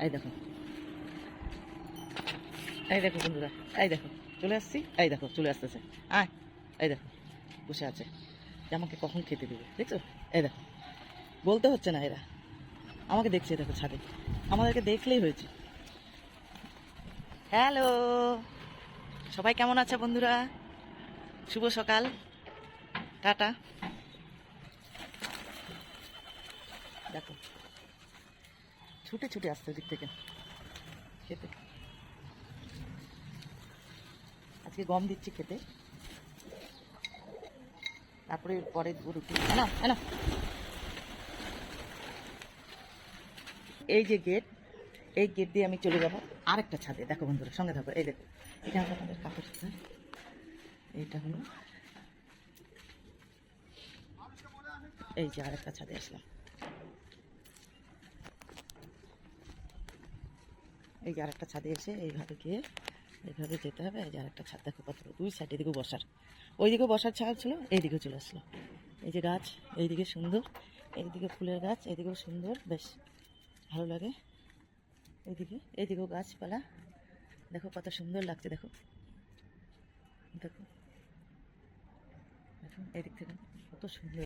এই দেখো, এই দেখো বন্ধুরা, এই দেখো চলে আসছি, এই দেখো চলে আসতেছে। আয়, এই দেখো বসে আছে যে আমাকে কখন খেতে দেবে, দেখছো? এই দেখো, বলতে হচ্ছে না, এরা আমাকে দেখছে। দেখো ছাদে, আমাদেরকে দেখলেই হয়েছে। হ্যালো, সবাই কেমন আছে বন্ধুরা? শুভ সকাল, টাটা। দেখো ছুটে ছুটে আসছে ওদিক থেকে খেতে। আজকে গম দিচ্ছি খেতে, তারপরে পরে দেবো রুটি। না না, এই যে গেট, এই গেট দিয়ে আমি চলে যাবো আরেকটা ছাদে। দেখো বন্ধুরা, সঙ্গে থাকো। এই দেখো, এখানে আমাদের কাপড় ছাদ, এইটা হলো এই যে আরেকটা ছাদে আসলাম। এই যে আরেকটা ছাদে এসে এইভাবে গিয়ে এইভাবে যেতে হবে। এই যে আরেকটা ছাদ, দেখো কত দুই সাইড, এদিকেও বসার, ওইদিকেও বসার ছাদ ছিল, এইদিকেও চলে আসলো। এই যে গাছ, এইদিকে সুন্দর, এইদিকে ফুলের গাছ, এইদিকেও সুন্দর, বেশ ভালো লাগে। এইদিকেও গাছপালা, দেখো কত সুন্দর লাগছে। দেখো দেখো দেখো, এদিক থেকে কত সুন্দর।